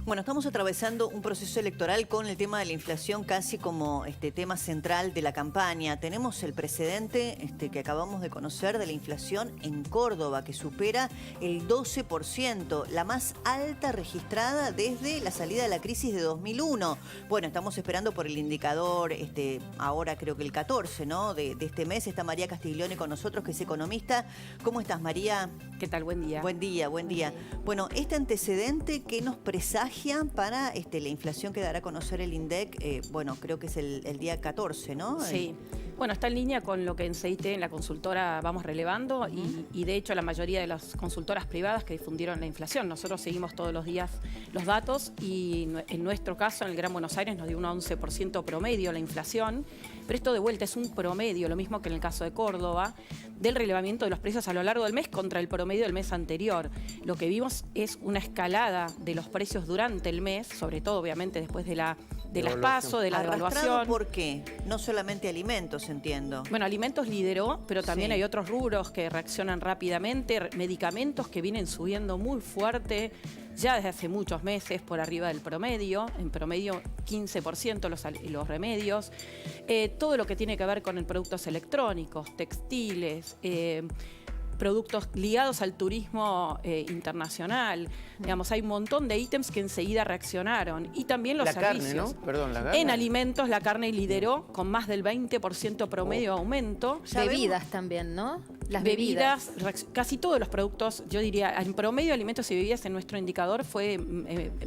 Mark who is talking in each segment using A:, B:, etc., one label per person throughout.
A: Bueno, estamos atravesando un proceso electoral con el tema de la inflación casi como tema central de la campaña. Tenemos el precedente que acabamos de conocer de la inflación en Córdoba, que supera el 12%, la más alta registrada desde la salida de la crisis de 2001. Bueno, estamos esperando por el indicador, ahora creo que el 14, ¿no? De este mes. Está María Castiglione con nosotros, que es economista. ¿Cómo estás, María?
B: ¿Qué tal? Buen día.
A: Buen día, buen día. Bueno, este antecedente, ¿qué nos presagia para la inflación que dará a conocer el INDEC? Bueno, creo que es el día 14, ¿no?
B: Sí. Bueno, está en línea con lo que en CIT, en la consultora, vamos relevando y de hecho la mayoría de las consultoras privadas que difundieron la inflación. Nosotros seguimos todos los días los datos y en nuestro caso, en el Gran Buenos Aires, nos dio un 11% promedio la inflación, pero esto de vuelta es un promedio, lo mismo que en el caso de Córdoba, del relevamiento de los precios a lo largo del mes contra el promedio del mes anterior. Lo que vimos es una escalada de los precios durante el mes, sobre todo obviamente después de las PASO, de la devaluación.
A: ¿Por qué? No solamente alimentos, entiendo.
B: Bueno, alimentos lideró, pero también hay otros rubros que reaccionan rápidamente, medicamentos que vienen subiendo muy fuerte ya desde hace muchos meses por arriba del promedio, en promedio 15% los remedios, todo lo que tiene que ver con productos electrónicos, textiles, productos ligados al turismo internacional. Digamos, hay un montón de ítems que enseguida reaccionaron. Y también los servicios.
C: La carne, ¿no? Perdón, la carne.
B: En alimentos, la carne lideró con más del 20% promedio aumento.
D: Bebidas también, ¿no?
B: Las bebidas, casi todos los productos, yo diría, en promedio alimentos y bebidas en nuestro indicador fue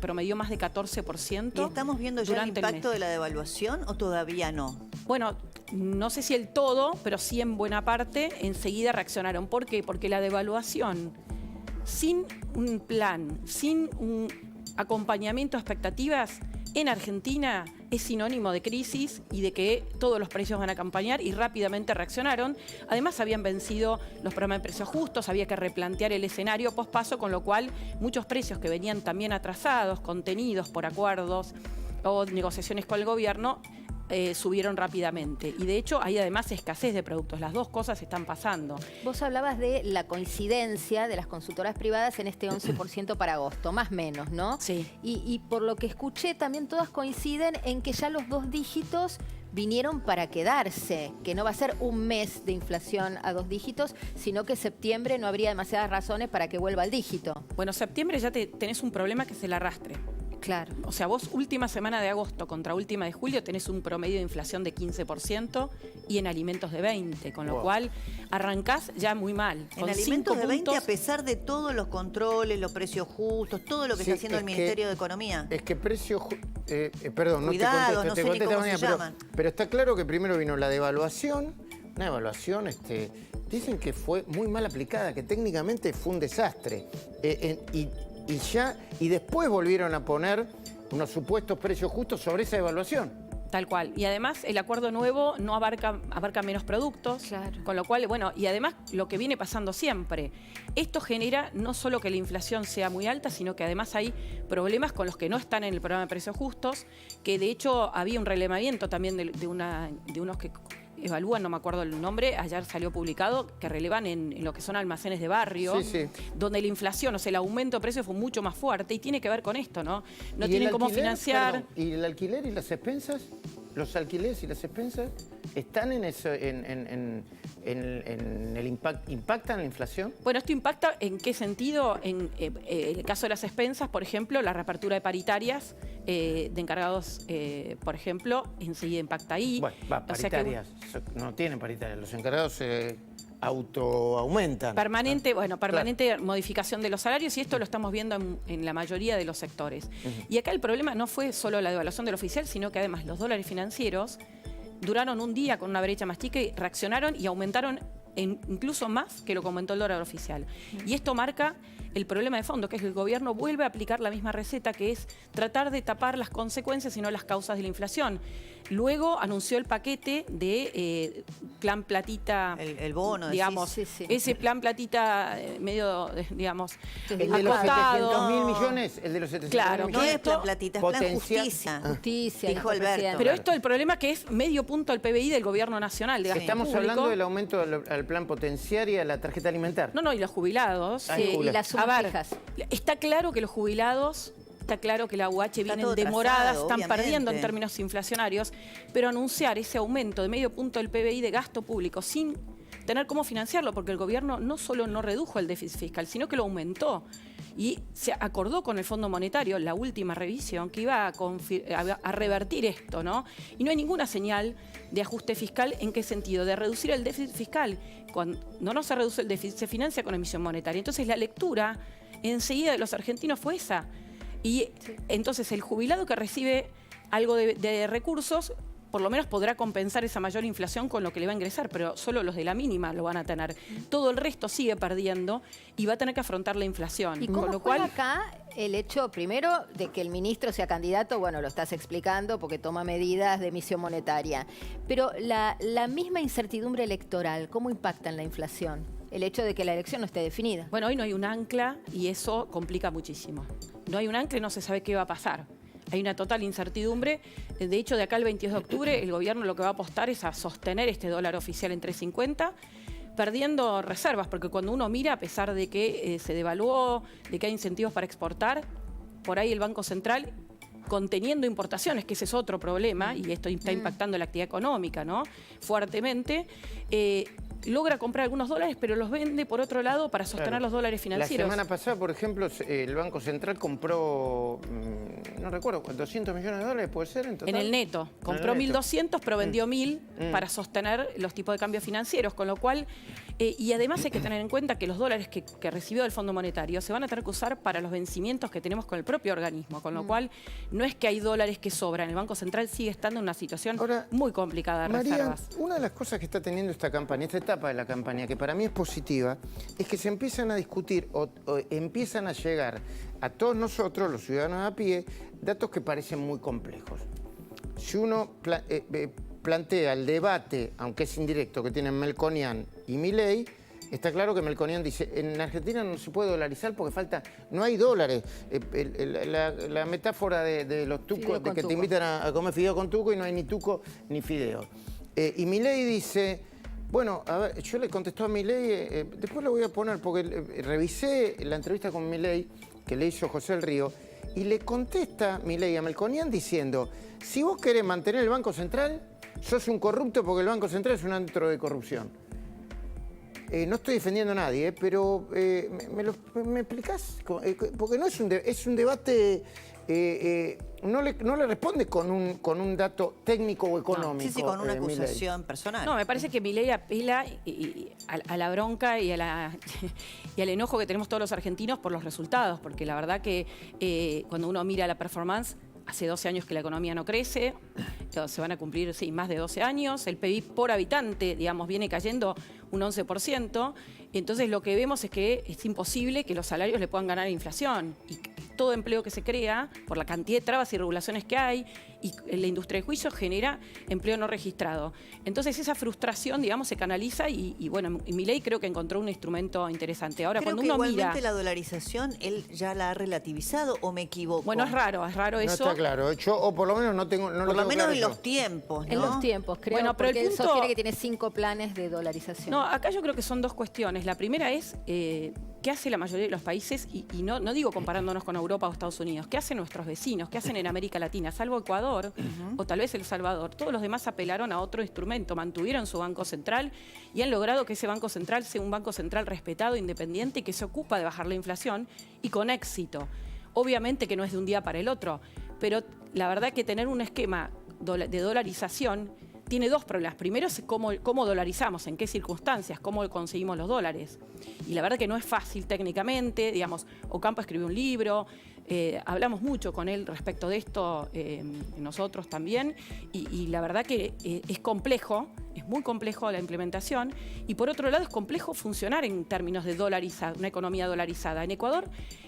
B: promedio más de 14%.
A: ¿Y estamos viendo ya el impacto de la devaluación o todavía no?
B: Bueno, no sé si el todo, pero sí en buena parte enseguida reaccionaron. ¿Por qué? Porque la devaluación, sin un plan, sin un acompañamiento a expectativas, en Argentina es sinónimo de crisis y de que todos los precios van a acompañar y rápidamente reaccionaron. Además habían vencido los programas de precios justos, había que replantear el escenario pospaso, con lo cual muchos precios que venían también atrasados, contenidos por acuerdos o negociaciones con el gobierno, subieron rápidamente. Y de hecho hay además escasez de productos. Las dos cosas están pasando.
D: Vos hablabas de la coincidencia de las consultoras privadas en este 11% para agosto, más o menos, ¿no?
B: Sí.
D: Y por lo que escuché, también todas coinciden en que ya los 2 dígitos vinieron para quedarse, que no va a ser un mes de inflación a 2 dígitos, sino que septiembre no habría demasiadas razones para que vuelva al dígito.
B: Bueno, septiembre ya tenés un problema que es el arrastre.
D: Claro.
B: O sea, vos última semana de agosto contra última de julio tenés un promedio de inflación de 15% y en alimentos de 20%, con lo cual arrancás ya muy mal.
A: En alimentos de 20% a pesar de todos los controles, los precios justos, todo lo que está haciendo el Ministerio de Economía.
C: Es que precios... perdón,
A: Cuidado,
C: no te
A: sé ni cómo se
C: pero,
A: llaman.
C: pero está claro que primero vino la devaluación, una evaluación, dicen que fue muy mal aplicada, que técnicamente fue un desastre. Y después volvieron a poner unos supuestos precios justos sobre esa evaluación.
B: Tal cual. Y además el acuerdo nuevo no abarca menos productos,
D: claro.
B: Con lo cual, bueno, y además lo que viene pasando siempre, esto genera no solo que la inflación sea muy alta, sino que además hay problemas con los que no están en el programa de precios justos, que de hecho había un relevamiento también de unos que evalúan, no me acuerdo el nombre, ayer salió publicado, que relevan en lo que son almacenes de barrio, donde la inflación, o sea, el aumento de precios fue mucho más fuerte y tiene que ver con esto, ¿no? No tienen cómo financiar.
C: Perdón, ¿y el alquiler y las expensas? ¿Los alquileres y las expensas están en eso, en el impactan la inflación?
B: Bueno, esto impacta ¿en qué sentido? En el caso de las expensas, por ejemplo, la reapertura de paritarias de encargados, por ejemplo, enseguida impacta ahí.
C: Bueno, paritarias, o sea que no tienen paritarias, los encargados autoaumentan.
B: Permanente modificación de los salarios, y esto lo estamos viendo en la mayoría de los sectores. Y acá el problema no fue solo la devaluación del oficial, sino que además los dólares financieros duraron un día con una brecha más chica y reaccionaron y aumentaron incluso más que lo que aumentó el dólar oficial. Y esto marca el problema de fondo, que es que el gobierno vuelve a aplicar la misma receta, que es tratar de tapar las consecuencias y no las causas de la inflación. Luego anunció el paquete de plan platita,
A: el bono,
B: digamos, ese plan platita medio, digamos,
C: el de los 700.000 millones, el de los 700.000
B: claro,
C: millones.
A: No es plan platita, es plan justicia.
D: Justicia,
A: dijo Alberto.
B: Pero esto, el problema que es medio punto al PBI del gobierno nacional. De
C: Estamos hablando del aumento al plan potenciar y a la tarjeta alimentar.
B: No, y los jubilados.
D: Y las sumas fijas.
B: Está claro que los jubilados Está claro que la UH
A: Está
B: vienen
A: todo
B: demoradas,
A: trazado,
B: están
A: obviamente.
B: perdiendo en términos inflacionarios, pero anunciar ese aumento de medio punto del PBI de gasto público sin tener cómo financiarlo, porque el gobierno no solo no redujo el déficit fiscal, sino que lo aumentó. Y se acordó con el Fondo Monetario, la última revisión, que iba a revertir esto, ¿no? Y no hay ninguna señal de ajuste fiscal. ¿En qué sentido? De reducir el déficit fiscal. Cuando no se reduce el déficit, se financia con emisión monetaria. Entonces la lectura enseguida de los argentinos fue esa. Y entonces el jubilado que recibe algo de recursos, por lo menos podrá compensar esa mayor inflación con lo que le va a ingresar, pero solo los de la mínima lo van a tener. Todo el resto sigue perdiendo y va a tener que afrontar la inflación.
D: ¿Y cómo
B: con lo
D: juega
B: cual,
D: acá el hecho, primero, de que el ministro sea candidato? Bueno, lo estás explicando porque toma medidas de emisión monetaria. Pero la misma incertidumbre electoral, ¿cómo impacta en la inflación? El hecho de que la elección no esté definida.
B: bueno, hoy no hay un ancla y eso complica muchísimo. No hay un ancla y no se sabe qué va a pasar. Hay una total incertidumbre. De hecho, de acá al 22 de octubre, el gobierno lo que va a apostar es a sostener este dólar oficial en 3.50, perdiendo reservas, porque cuando uno mira, a pesar de que se devaluó, de que hay incentivos para exportar, por ahí el Banco Central, conteniendo importaciones, que ese es otro problema, y esto está impactando la actividad económica, ¿no? Fuertemente, logra comprar algunos dólares, pero los vende por otro lado para sostener
C: Claro.
B: los dólares financieros.
C: La semana pasada, por ejemplo, el Banco Central compró, no recuerdo, 200 millones de dólares, ¿puede ser en total?
B: En el neto. Compró
C: neto.
B: 1.200, pero vendió 1.000 para sostener los tipos de cambio financieros, con lo cual, y además hay que tener en cuenta que los dólares que recibió del Fondo Monetario se van a tener que usar para los vencimientos que tenemos con el propio organismo, con lo cual no es que hay dólares que sobran. El Banco Central sigue estando en una situación
C: Ahora,
B: muy complicada de
C: María,
B: reservas.
C: una de las cosas que está teniendo esta campaña, esta etapa de la campaña, que para mí es positiva, es que se empiezan a discutir o empiezan a llegar a todos nosotros, los ciudadanos a pie, datos que parecen muy complejos. Si uno plantea el debate, aunque es indirecto, que tienen Melconian y Milei, está claro que Melconian dice, en Argentina no se puede dolarizar porque no hay dólares. La metáfora de los tucos,
D: Fideo
C: de
D: con
C: que te
D: tuco.
C: invitan a comer fideo con tuco y no hay ni tuco ni fideo. Y Milei dice, bueno, a ver, yo le contestó a Milei, después lo voy a poner porque revisé la entrevista con Milei que le hizo José El Río y le contesta Milei a Melconian diciendo, si vos querés mantener el Banco Central, sos un corrupto porque el Banco Central es un antro de corrupción. No estoy defendiendo a nadie, pero ¿me explicás? Porque no es un debate, no le responde con un dato técnico o económico.
A: Sí, con una
C: Milei.
A: acusación personal.
B: No, me parece que Milei apela a la bronca y al enojo que tenemos todos los argentinos por los resultados, porque la verdad que cuando uno mira la performance, hace 12 años que la economía no crece, se van a cumplir más de 12 años, el PIB por habitante, digamos, viene cayendo un 11%, entonces lo que vemos es que es imposible que los salarios le puedan ganar a la inflación, y todo empleo que se crea, por la cantidad de trabas y regulaciones que hay, y la industria del juicio genera empleo no registrado. Entonces esa frustración, digamos, se canaliza y bueno, Milei creo que encontró un instrumento interesante. Ahora,
A: Creo
B: cuando
A: que
B: uno
A: igualmente
B: mira...
A: la dolarización, él ya la ha relativizado, ¿o me equivoco?
B: Bueno, es raro
C: No
B: eso.
C: está claro. Yo, o por lo menos no tengo.
A: Por lo menos en los tiempos, ¿no?
D: En los tiempos, creo,
B: Bueno, pero el
D: porque él
B: punto-
D: sostiene que tiene 5 planes de dolarización.
B: No, acá yo creo que son dos cuestiones. La primera es qué hace la mayoría de los países, y no digo comparándonos con Europa o Estados Unidos, qué hacen nuestros vecinos, qué hacen en América Latina, salvo Ecuador o tal vez El Salvador. Todos los demás apelaron a otro instrumento, mantuvieron su Banco Central y han logrado que ese Banco Central sea un Banco Central respetado, independiente, que se ocupa de bajar la inflación y con éxito. Obviamente que no es de un día para el otro, pero la verdad que tener un esquema de dolarización tiene dos problemas. Primero es cómo dolarizamos, en qué circunstancias, cómo conseguimos los dólares. Y la verdad que no es fácil técnicamente, digamos, Ocampo escribió un libro, hablamos mucho con él respecto de esto, nosotros también, y la verdad que es complejo, es muy complejo la implementación, y por otro lado es complejo funcionar en términos de dolarizar, una economía dolarizada. En Ecuador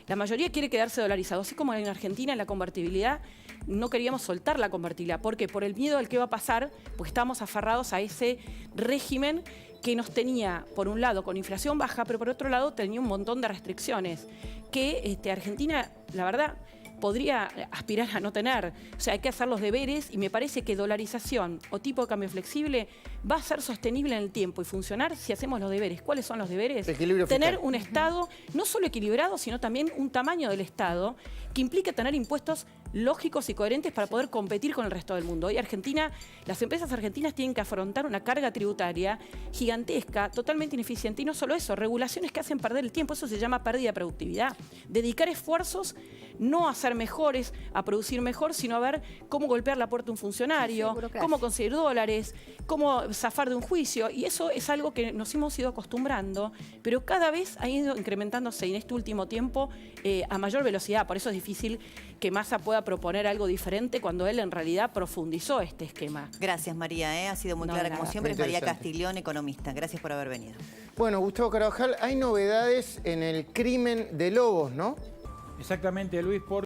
B: la mayoría quiere quedarse dolarizado, así como en Argentina en la convertibilidad no queríamos soltar la convertibilidad. ¿Por qué? Por el miedo al que va a pasar, porque estábamos aferrados a ese régimen que nos tenía, por un lado, con inflación baja, pero por otro lado tenía un montón de restricciones, que Argentina, la verdad, podría aspirar a no tener. O sea, hay que hacer los deberes y me parece que dolarización o tipo de cambio flexible va a ser sostenible en el tiempo y funcionar si hacemos los deberes. ¿Cuáles son los deberes?
C: Equilibrio
B: Tener
C: fiscal.
B: un Estado no solo equilibrado, sino también un tamaño del Estado que implique tener impuestos lógicos y coherentes para poder competir con el resto del mundo. Hoy Argentina, las empresas argentinas tienen que afrontar una carga tributaria gigantesca, totalmente ineficiente. Y no solo eso, regulaciones que hacen perder el tiempo. Eso se llama pérdida de productividad. Dedicar esfuerzos no a ser mejores, a producir mejor, sino a ver cómo golpear la puerta a un funcionario,
D: burocracia.
B: cómo conseguir dólares, cómo zafar de un juicio. Y eso es algo que nos hemos ido acostumbrando, pero cada vez ha ido incrementándose en este último tiempo a mayor velocidad. Por eso es difícil que Massa pueda proponer algo diferente cuando él en realidad profundizó este esquema.
A: Gracias, María. Ha sido muy
B: No,
A: clara
B: de
A: como
B: nada.
A: siempre. Es
C: Muy
A: María
C: interesante.
A: Castiglione, economista. Gracias por haber venido.
C: Bueno, Gustavo Carvajal, hay novedades en el crimen de Lobos, ¿no?
E: Exactamente, Luis,